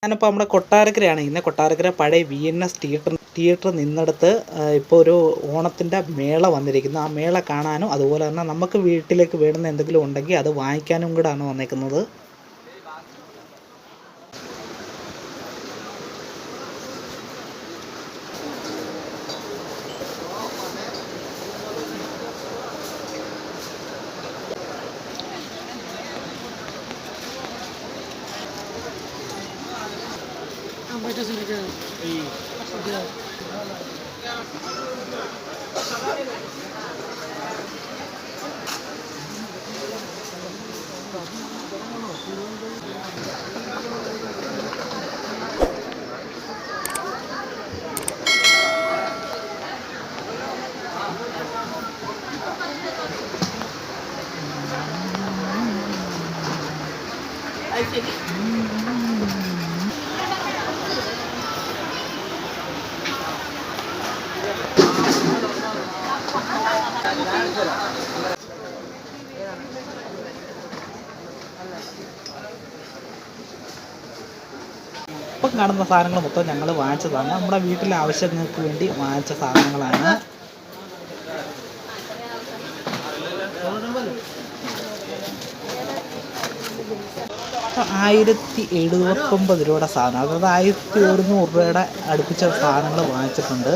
ഞാനിപ്പോൾ നമ്മുടെ കൊട്ടാരക്കരയാണ്. ഇന്ന് കൊട്ടാരക്കര പഴയ VNS തിയേറ്റർ നിന്നിടത്ത് ഇപ്പോൾ ഒരു ഓണത്തിൻ്റെ മേള വന്നിരിക്കുന്നു. ആ മേള കാണാനും അതുപോലെ തന്നെ നമുക്ക് വീട്ടിലേക്ക് വേണ്ടുന്ന എന്തെങ്കിലും ഉണ്ടെങ്കിൽ അത് വാങ്ങിക്കാനും കൂടെയാണ് വന്നേക്കുന്നത്. ഇപ്പം കാണുന്ന സാധനങ്ങൾ മൊത്തം ഞങ്ങൾ വാങ്ങിച്ചതാണ്. നമ്മുടെ വീട്ടിലെ ആവശ്യങ്ങൾക്ക് വേണ്ടി വാങ്ങിച്ച സാധനങ്ങളാണ്. 1709 രൂപയുടെ സാധനം, അതായത് 1100 രൂപയുടെ അടുപ്പിച്ച സാധനങ്ങൾ വാങ്ങിച്ചിട്ടുണ്ട്.